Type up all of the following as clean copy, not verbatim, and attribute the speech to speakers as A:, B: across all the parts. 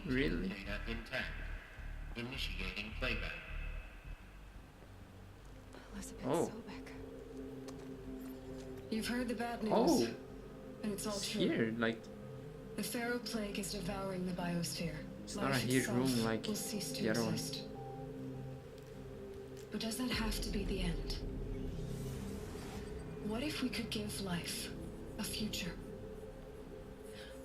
A: Really?
B: data intact. Initiating playback.
C: Elizabeth
A: Oh.
C: Sobek.
D: You've heard the bad news,
A: Oh.
D: and it's all
A: It's
D: true.
A: here. Like,
D: The Pharaoh Plague is devouring the biosphere.
A: it's not a
D: Life
A: huge
D: itself
A: room like
D: will cease to
A: the other one.
D: exist. But does that have to be the end? What if we could give life a future?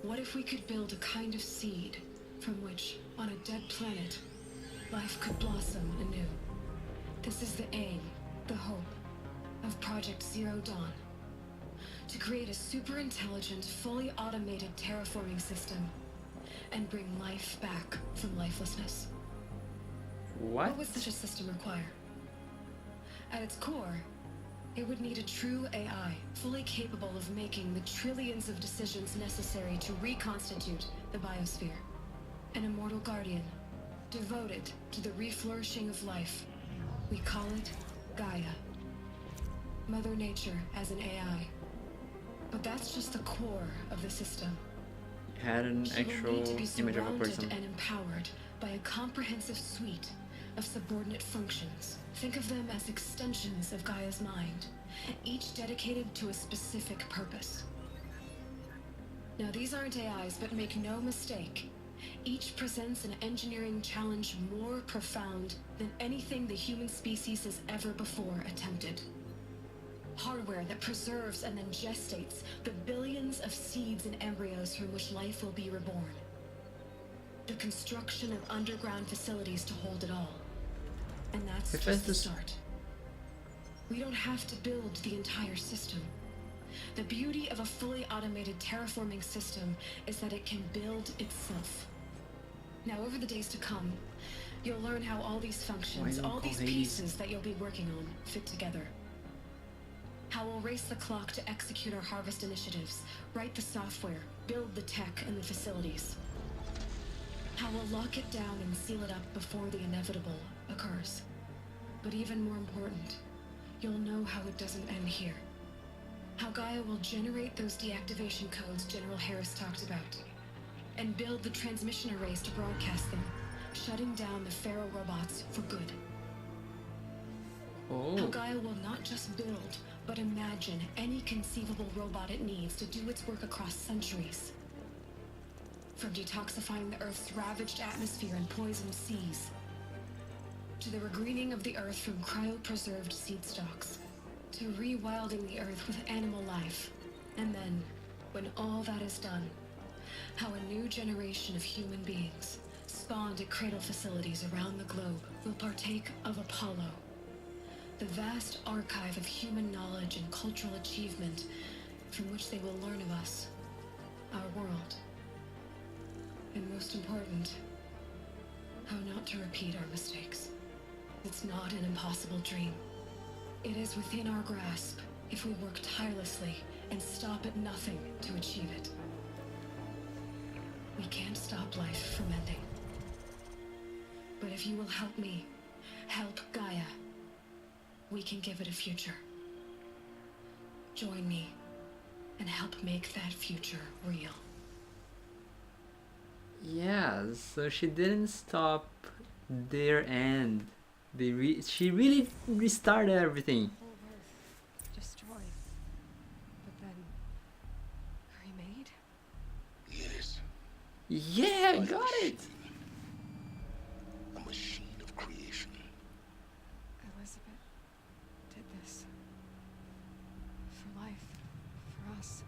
D: What if we could build a kind of seed from which, on a dead planet, life could blossom anew? This is the aim, the hope, of Project Zero Dawn. To create a super intelligent, fully automated terraforming system and bring life back from lifelessness. What would such a system require? At its core, it would need a true AI, fully capable of making the trillions of decisions necessary to reconstitute the biosphere. An immortal guardian, devoted to the reflourishing of life. We call it Gaia. Mother Nature as an AI. But that's just the core of the system.
A: Had an
D: She will
A: actual
D: need to be
A: image of a
D: surrounded
A: person.
D: and empowered by a comprehensive suite of subordinate functions. Think of them as extensions of Gaia's mind, each dedicated to a specific purpose. Now, these aren't AIs, but make no mistake, each presents an engineering challenge more profound than anything the human species has ever before attempted. Hardware that preserves and then gestates the billions of seeds and embryos from which life will be reborn. The construction of underground facilities to hold it all. And that's just the
A: Hephaestus.
D: start. We don't have to build the entire system. The beauty of a fully automated terraforming system is that it can build itself. Now, over the days to come, you'll learn how all these functions,
A: don't
D: all
A: call
D: these
A: Hades?
D: pieces that you'll be working on, fit together. How we'll race the clock to execute our harvest initiatives, write the software, build the tech and the facilities. How we'll lock it down and seal it up before the inevitable occurs. But even more important, you'll know how it doesn't end here. How Gaia will generate those deactivation codes General Harris talked about, and build the transmission arrays to broadcast them, shutting down the Pharaoh robots for good. How
A: Oh.
D: Gaia will not just build, but imagine any conceivable robot it needs to do its work across centuries. From detoxifying the Earth's ravaged atmosphere and poisoned seas, to the regreening of the Earth from cryopreserved seed stalks, to rewilding the Earth with animal life. And then, when all that is done, how a new generation of human beings, spawned at cradle facilities around the globe, will partake of Apollo, the vast archive of human knowledge and cultural achievement from which they will learn of us, our world. And most important, how not to repeat our mistakes. It's not an impossible dream. It is within our grasp if we work tirelessly and stop at nothing to achieve it. We can't stop life from ending. But if you will help me, help Gaia, we can give it a future. Join me and help make that future real.
A: Yeah, so she didn't stop their end. She really restarted everything.
C: Whole Earth destroyed. But then remade?
B: Yes.
A: Yeah, I got it.
B: A machine of creation.
C: Elizabeth did this. For life. For us.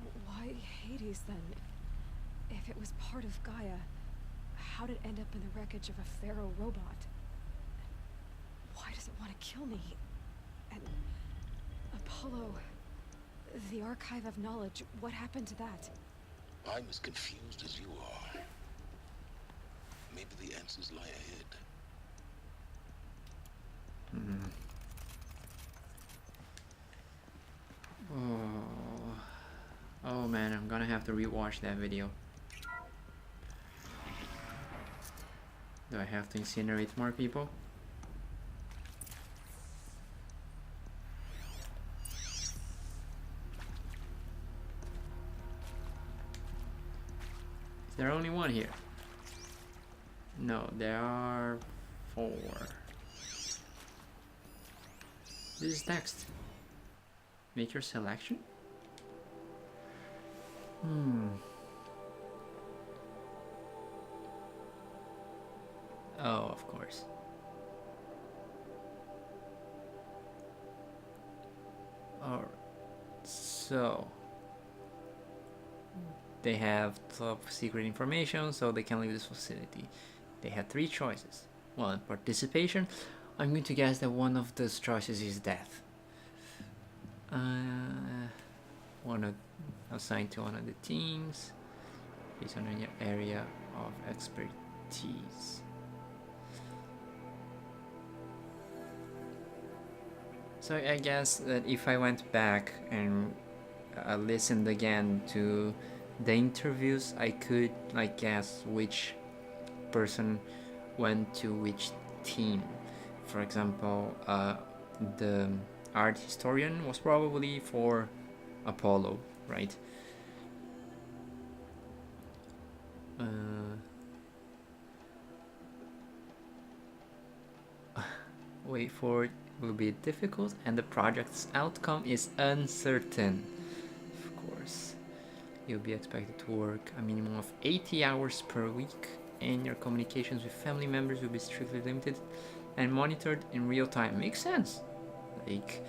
C: But why Hades then? If it was part of Gaia, how did it end up in the wreckage of a Pharaoh robot? Why does it want to kill me? And Apollo, the archive of knowledge, what happened to that?
B: I'm as confused as you are. Maybe the answers lie ahead.
A: Oh man, I'm gonna have to rewatch that video. Do I have to incinerate more people? there only one here? No, there are 4. This is next. Make your selection? Oh, of course. Alright, so they have top secret information, so they can leave this facility. They have 3 choices. Well, in participation, I'm going to guess that one of those choices is death. Assigned to one of the teams based on your area of expertise. So I guess that if I went back and listened again to the interviews, I could like guess which person went to which team. For example, the art historian was probably for Apollo, right? Wait for it will be difficult, and the project's outcome is uncertain. Of course, you'll be expected to work a minimum of 80 hours per week, and your communications with family members will be strictly limited and monitored in real time. Makes sense. Like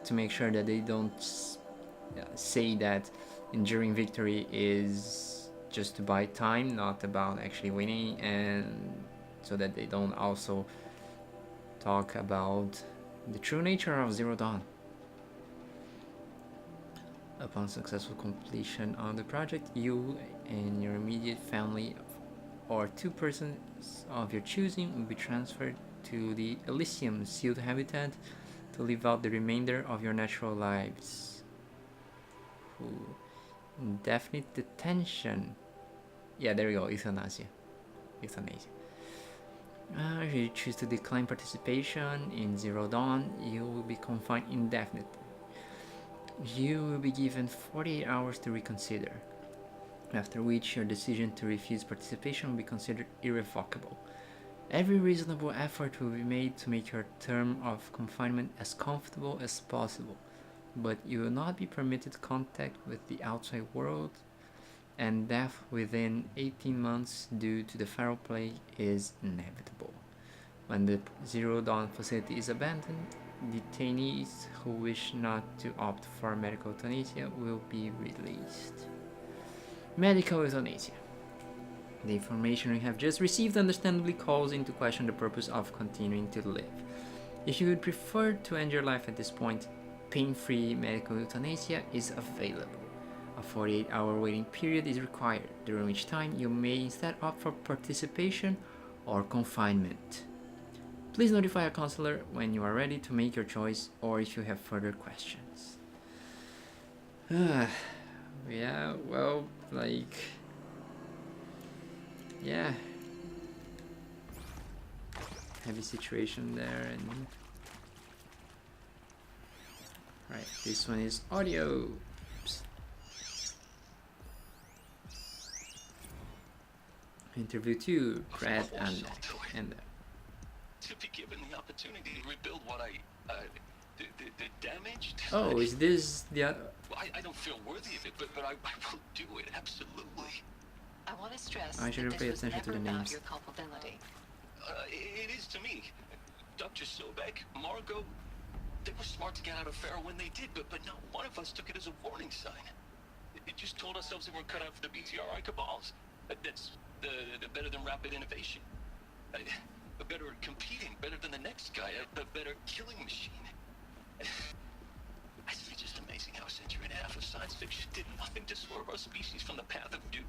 A: to make sure that they don't say that enduring victory is just to buy time, not about actually winning, and so that they don't also talk about the true nature of Zero Dawn. Upon successful completion of the project, you and your immediate family or 2 persons of your choosing will be transferred to the Elysium sealed habitat to live out the remainder of your natural lives. Indefinite detention. Yeah, there we go. Euthanasia. If you choose to decline participation in Zero Dawn, you will be confined indefinitely. You will be given 48 hours to reconsider, after which your decision to refuse participation will be considered irrevocable. Every reasonable effort will be made to make your term of confinement as comfortable as possible, but you will not be permitted contact with the outside world, and death within 18 months due to the feral plague is inevitable. When the Zero Dawn facility is abandoned, detainees who wish not to opt for medical euthanasia will be released. Medical euthanasia. The information we have just received understandably calls into question the purpose of continuing to live. If you would prefer to end your life at this point, pain-free medical euthanasia is available. A 48-hour waiting period is required, during which time you may instead opt for participation or confinement. Please notify a counselor when you are ready to make your choice or if you have further questions. Yeah, well, like... yeah. Heavy situation there, and... right, this one is audio. Oops. Interview 2, Brad and
B: to be given the opportunity to rebuild what I damaged.
A: oh, is this the
B: I don't feel worthy of it, but I will do it, absolutely.
E: I want to stress
A: I should
E: that
A: pay
E: this was
A: attention to
E: never
A: the
E: about
A: names.
E: your culpability.
B: It is to me. Dr. Sobek, Margot, they were smart to get out of Pharaoh when they did, but not one of us took it as a warning sign. It just told ourselves that we're cut out for the BTRI cabals. That's the better than rapid innovation. A better competing, better than the next guy, a better killing machine. It's just amazing how a century and a half of science fiction did nothing to swerve our species from the path of doom.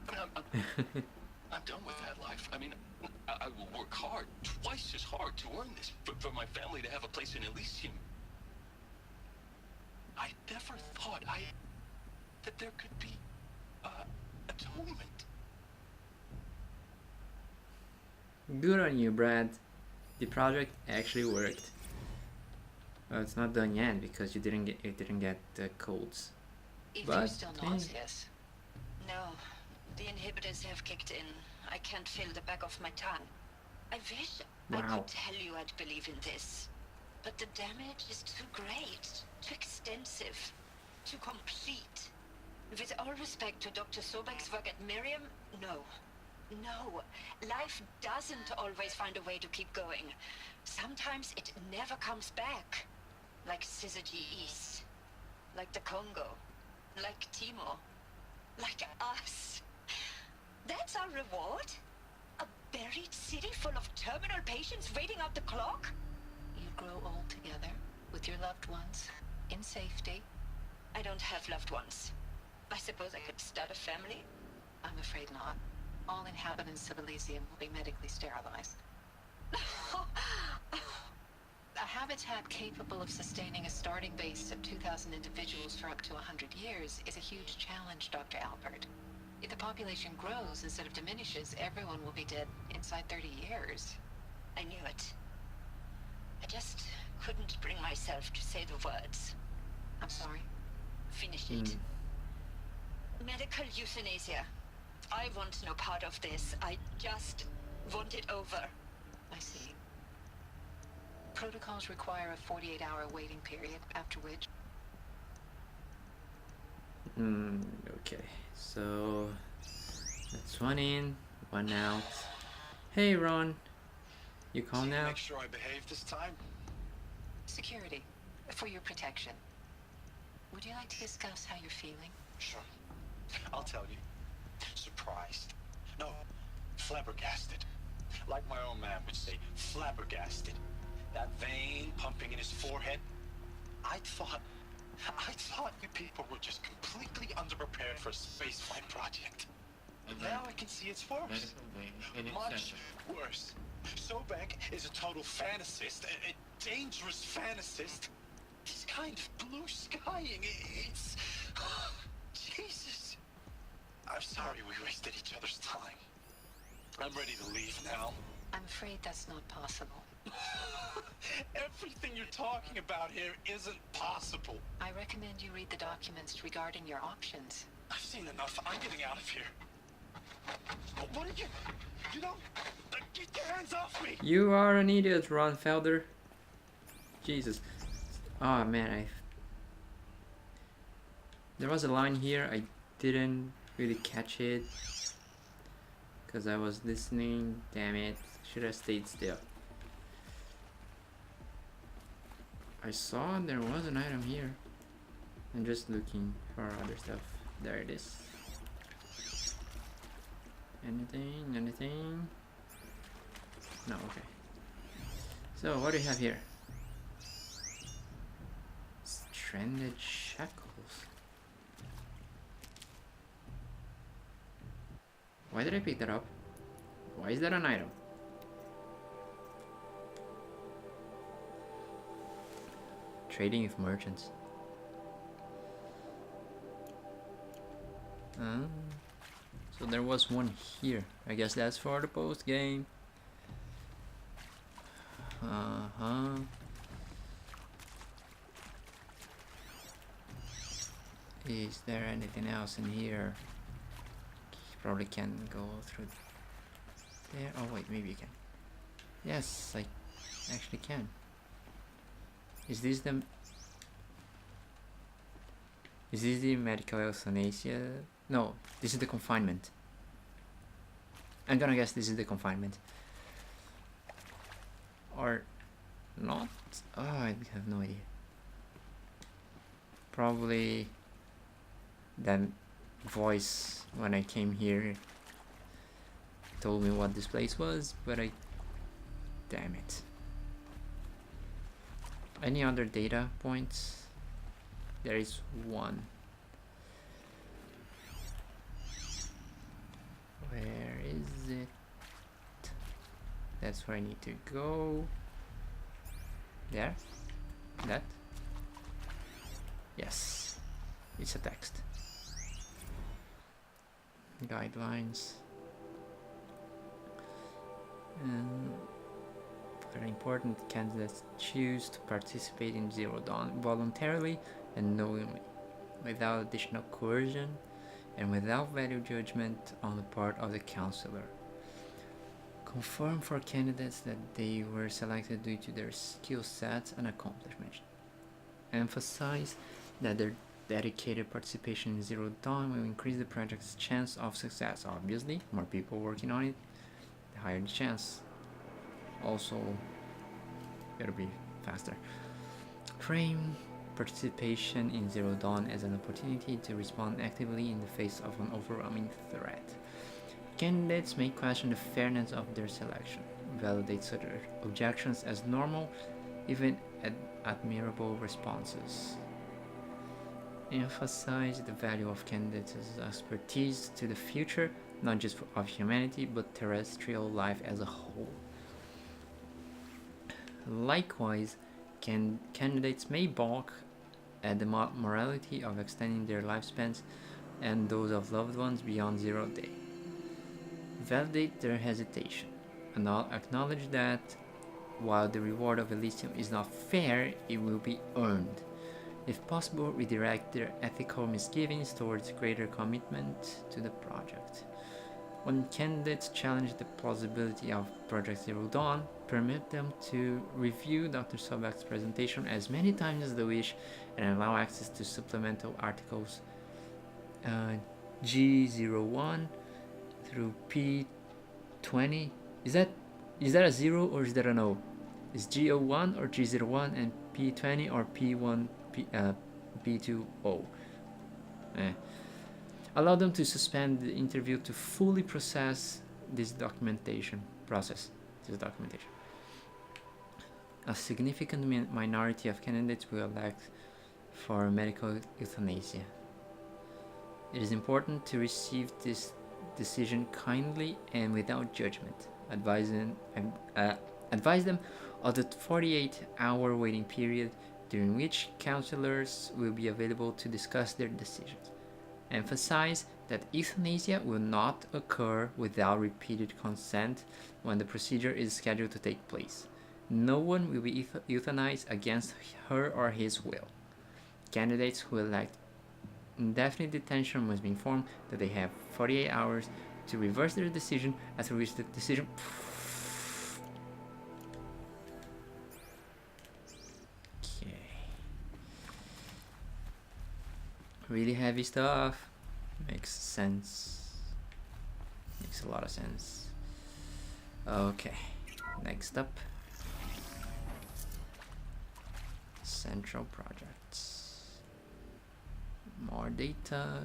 B: I mean, I'm done with that life. I mean, I will work hard, twice as hard to earn this, for my family to have a place in Elysium. I never thought that there could be atonement.
A: Good on you, Brad. The project actually worked. Well, it's not done yet because you didn't get the codes
E: If you're
A: But
E: still
A: yeah.
E: nauseous.
F: No, the inhibitors have kicked in. I can't feel the back of my tongue. I wish I
A: Wow.
F: could tell you I'd believe in this. But the damage is too great, too extensive, too complete. With all respect to Dr. Sobek's work at Miriam, no. No, life doesn't always find a way to keep going. Sometimes it never comes back. Like Syzygy East. Like the Congo. Like Timor. Like us. That's our reward? A buried city full of terminal patients waiting out the clock?
E: You grow old together with your loved ones in safety.
F: I don't have loved ones. I suppose I could start a family?
E: I'm afraid not. All inhabitants of Elysium will be medically sterilized. A habitat capable of sustaining a starting base of 2,000 individuals for up to 100 years is a huge challenge, Dr. Alpert. If the population grows instead of diminishes, everyone will be dead inside 30 years.
F: I knew it. I just couldn't bring myself to say the words.
E: I'm sorry.
F: Finish it. Medical euthanasia. I want no part of this. I just want it over.
E: I see. Protocols require a 48-hour waiting period, after which...
A: Okay, so that's one in, one out. Hey Ron, you calm now?
G: Make sure I behave this time.
E: Security, for your protection. Would you like to discuss how you're feeling?
G: Sure. I'll tell you. Surprised. No, flabbergasted. Like my own man would say, flabbergasted. That vein pumping in his forehead. I thought you people were just completely underprepared for a spaceflight project. And now I can see it's worse. Much worse. Sobek is a total fantasist, a dangerous fantasist. This kind of blue skying, it's... Jesus. I'm sorry we wasted each other's time. I'm ready to leave now.
E: I'm afraid that's not possible.
G: Everything you're talking about here isn't possible.
E: I recommend you read the documents regarding your options.
G: I've seen enough. I'm getting out of here. What are you... You don't... Get your hands off me!
A: You are an idiot, Ron Felder. Jesus. Oh man, there was a line here, I didn't really catch it. Because I was listening, damn it. Should have stayed still. I saw there was an item here. I'm just looking for other stuff. There it is. Anything? No, okay. So, what do you have here? Stranded shackles. Why did I pick that up? Why is that an item? Trading with merchants. So there was one here. I guess that's for the post game. Is there anything else in here? Probably can go through there. Oh wait, maybe you can. Yes, I actually can. Is this the medical euthanasia? No, this is the confinement. I'm gonna guess this is the confinement. Or not? Oh, I have no idea. Probably that voice when I came here told me what this place was, but damn it. Any other data points? There is one. Where is it? That's where I need to go. There? That? Yes. It's a text. Guidelines. Very important, candidates choose to participate in Zero Dawn voluntarily and knowingly. without additional coercion and without value judgment on the part of the counselor. Confirm for candidates that they were selected due to their skill sets and accomplishments. Emphasize that their dedicated participation in Zero Dawn will increase the project's chance of success. Obviously, more people working on it, the higher the chance. Also, gotta be faster. Frame participation in Zero Dawn as an opportunity to respond actively in the face of an overwhelming threat. Candidates may question the fairness of their selection, validate such objections as normal, even admirable responses. Emphasize the value of candidates' expertise to the future, not just of humanity, but terrestrial life as a whole. Likewise, candidates may balk at the morality of extending their lifespans and those of loved ones beyond 0 day. Validate their hesitation, and acknowledge that while the reward of Elysium is not fair, it will be earned. If possible, redirect their ethical misgivings towards greater commitment to the project. When candidates challenge the plausibility of Project Zero Dawn, permit them to review Dr. Sobek's presentation as many times as they wish and allow access to supplemental articles G01 through P20. Is that a 0 or is that an O? Is G01 or G01 and P20 or P1 P2O? Allow them to suspend the interview to fully process this documentation. A significant minority of candidates will elect for medical euthanasia. It is important to receive this decision kindly and without judgment. Advise them of the 48-hour waiting period during which counselors will be available to discuss their decisions. Emphasize that euthanasia will not occur without repeated consent when the procedure is scheduled to take place. No one will be euthanized against her or his will. Candidates who elect indefinite detention must be informed that they have 48 hours to reverse their decision, after which the decision... Okay. Really heavy stuff. Makes sense. Makes a lot of sense. Okay. Next up. Central projects. More data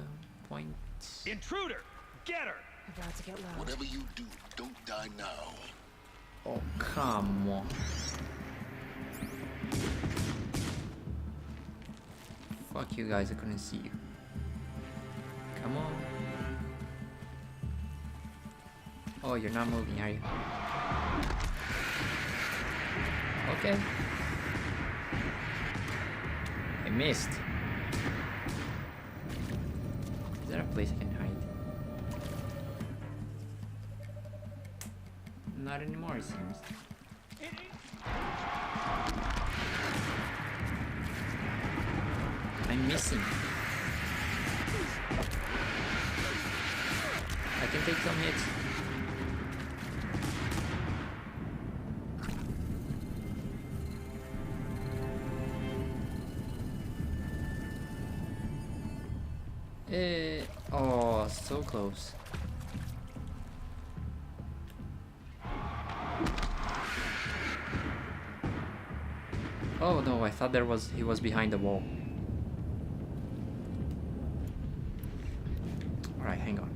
A: points.
H: Intruder! Get her!
C: About to get loud.
I: Whatever you do, don't die now.
A: Oh, come on. Fuck you guys, I couldn't see you. Come on. Oh, you're not moving, are you? Okay. I missed. Is there a place I can hide? Not anymore, it seems. I'm missing. I can take some hits. Oh, so close. Oh no, I thought he was behind the wall. Alright, hang on.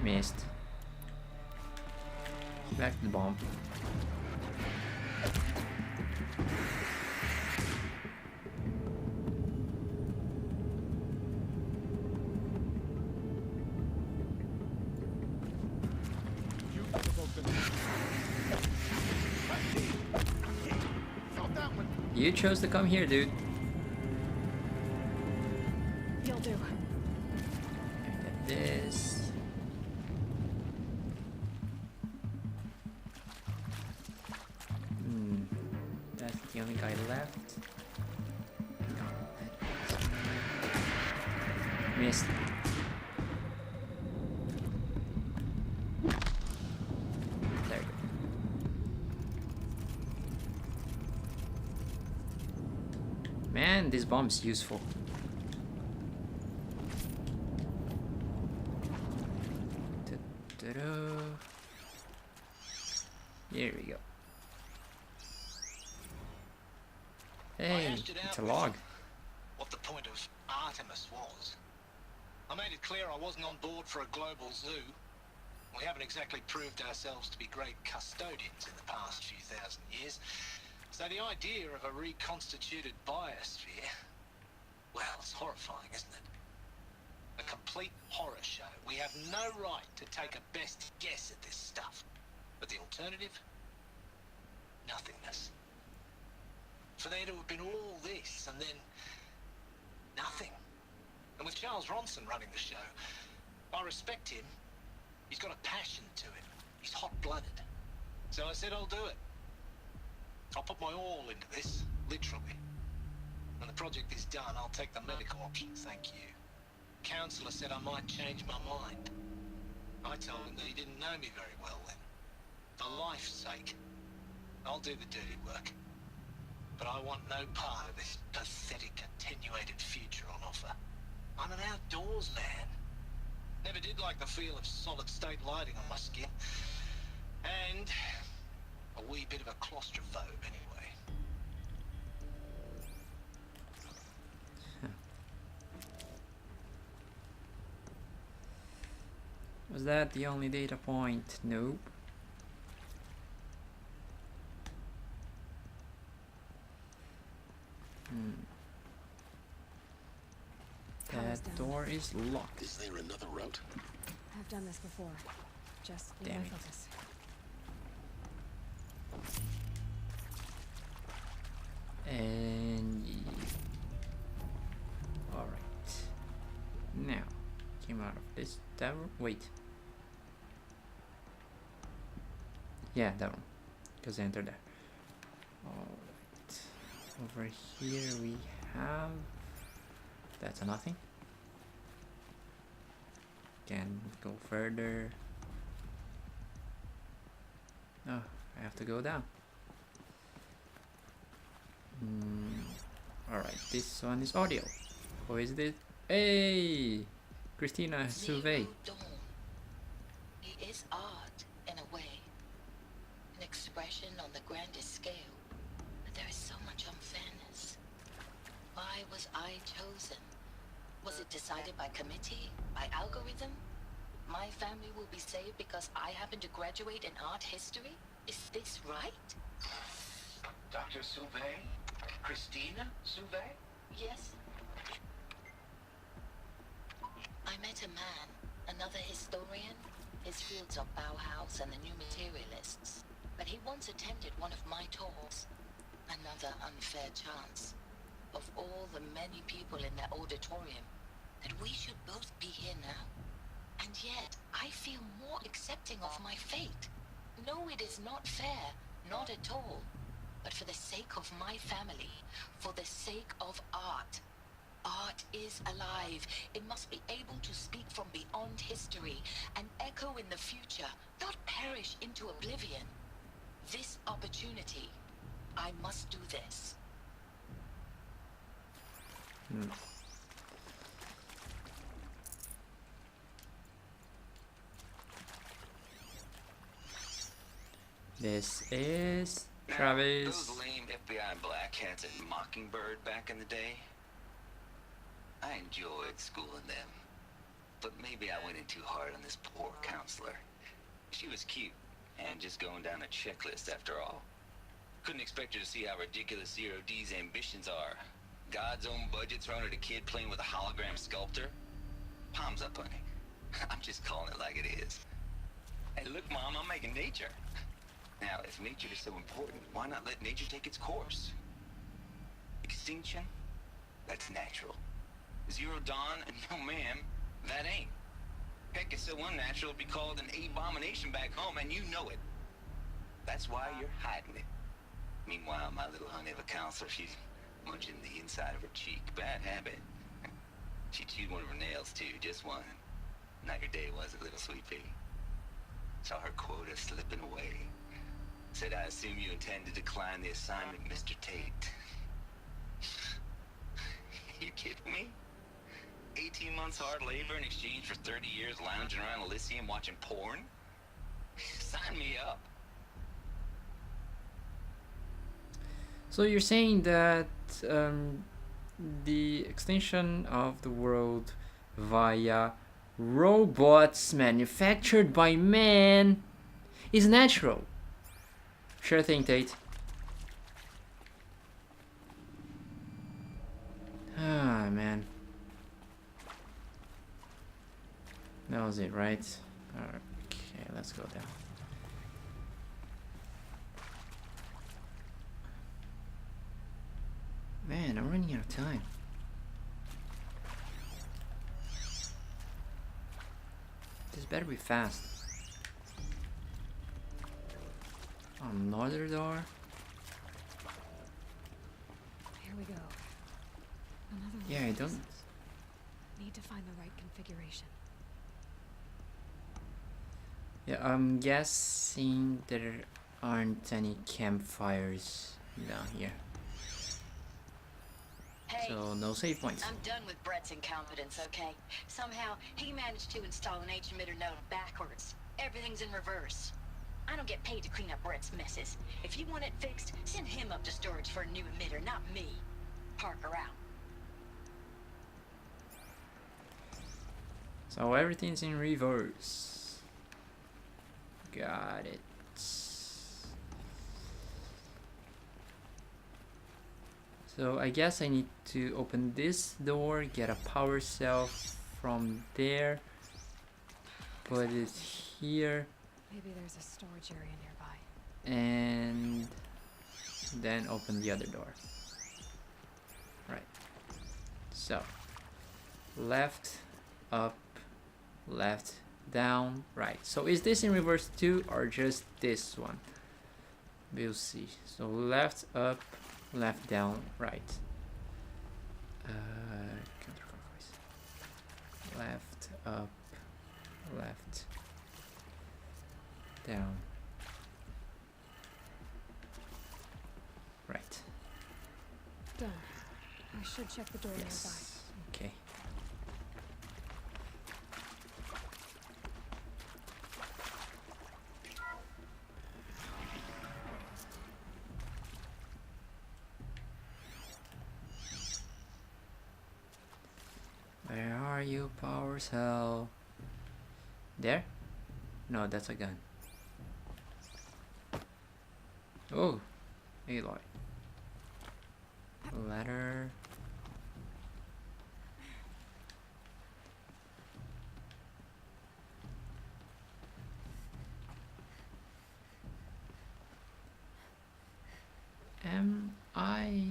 A: Missed. Back to the bomb. You chose to come here, dude.
C: You'll do.
A: Get this. the only guy left. Missed. There you go. Man, this bomb is useful. Here we go. Hey, it's a log.
G: What the point of Artemis was. I made it clear I wasn't on board for a global zoo. We haven't exactly proved ourselves to be great custodians in the past few thousand years. So the idea of a reconstituted biosphere, well, it's horrifying, isn't it? A complete horror show. We have no right to take a best guess at this stuff. But the alternative? Nothingness. For there to have been all this and then nothing. And with Charles Ronson running the show, I respect him. He's got a passion to it. He's hot-blooded. So I said I'll do it. I'll put my all into this, literally. When the project is done, I'll take the medical option, thank you. Counselor said I might change my mind. I told him that he didn't know me very well then. For life's sake, I'll do the dirty work. But I want no part of this pathetic attenuated future on offer. I'm an outdoors man. Never did like the feel of solid state lighting on my skin. And a wee bit of a claustrophobe anyway.
A: Was that the only data point? Nope. That door is locked.
I: Is there another route?
C: I've done this before. Just need
A: Damn
C: my
A: it.
C: focus.
A: And alright. Now, came out of this tower. Wait. Yeah, that one. Because I entered there. Alright. Over here we have. That's a nothing. Can go further. Oh, I have to go down. Alright, this one is audio. Who is this? Hey! Christina Sauvé.
E: Zero Dawn. It is art, in a way. An expression on the grandest scale. But there is so much unfairness. Why was I chosen? Was it decided by committee? By algorithm? My family will be saved because I happen to graduate in art history? Is this right?
B: Dr. Sauvé? Christina Sauvé?
E: Yes. I met a man, another historian. His fields are Bauhaus and the New Materialists. But he once attended one of my talks. Another unfair chance. Of all the many people in that auditorium, that we should both be here now. And yet, I feel more accepting of my fate. No, it is not fair, not at all. But for the sake of my family, for the sake of art. Art is alive. It must be able to speak from beyond history and echo in the future, not perish into oblivion. This opportunity, I must do this.
A: This is Travis.
B: Those lame FBI black hats at Mockingbird back in the day, I enjoyed schooling them. But maybe I went in too hard on this poor counselor. She was cute, and just going down a checklist after all. Couldn't expect her to see how ridiculous Zero D's ambitions are. God's own budget thrown at a kid playing with a hologram sculptor? Palms up, honey. I'm just calling it like it is. Hey, look, Mom, I'm making nature. Now, if nature is so important, why not let nature take its course? Extinction? That's natural. Zero Dawn? No, ma'am, that ain't. Heck, it's so unnatural it'd be called an abomination back home, and you know it. That's why you're hiding it. Meanwhile, my little honey of a counselor, she's munching the inside of her cheek. Bad habit. She chewed one of her nails, too. Just one. Not your day, was it, little sweet pea? Saw her quota slipping away. Said, I assume you intend to decline the assignment, Mr. Tate. You kidding me? 18 months hard labor in exchange for 30 years lounging around Elysium watching porn? Sign me up.
A: So you're saying that the extension of the world via robots manufactured by man is natural. Sure thing, Tate. Ah, man. That was it, right? Okay, let's go down. Man, I'm running out of time. This better be fast. Another door?
C: Here we go. Another one
A: Yeah, I
C: of
A: don't...
C: these. Need to find the right configuration.
A: Yeah, I'm guessing there aren't any campfires down here.
E: Hey,
A: So, no save points.
E: I'm done with Brett's incompetence, okay? Somehow, he managed to install an H-emitter node backwards. Everything's in reverse. I don't get paid to clean up Brett's messes. If you want it fixed, send him up to storage for a new emitter, not me. Parker out.
A: So, everything's in reverse. Got it. So I guess I need to open this door, get a power cell from there, put it here,
C: Maybe there's a storage area nearby.
A: and then open the other door. Right. So, left, up, left, down, right. So is this in reverse too, or just this one? We'll see. So left, up, left, down, right. Counterclockwise. Left, up, left, down, right.
C: Done. I should check the door
A: Yes. Okay. Where are you, power cell? There? No, that's a gun. Oh, Aloy. Ladder. Am I?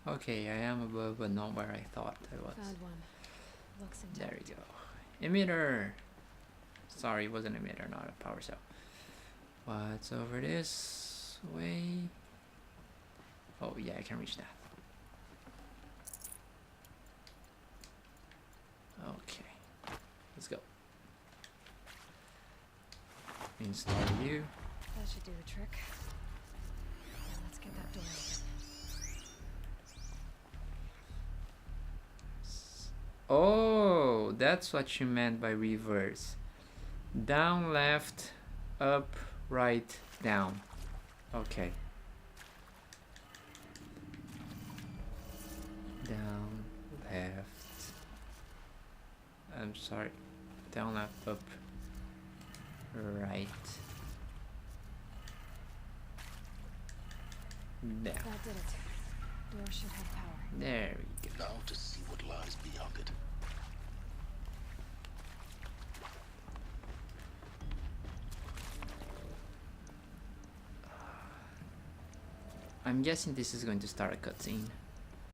A: Okay, I am above, but not where I thought I was.
C: Found one. Looks
A: There
C: intact.
A: we go. Emitter. Sorry, it was an emitter, not a power cell. What's over this way? Oh yeah, I can reach that. Okay, let's go. Install you.
C: That should do the trick. Now let's get that door open.
A: Oh, that's what you meant by reverse. Down, left, up, right, down. Okay. Down, left. I'm sorry. Down, left, up, right. Down.
C: That did it. Door should have power.
A: There we go.
I: Now to see what lies beyond it.
A: I'm guessing this is going to start a cutscene.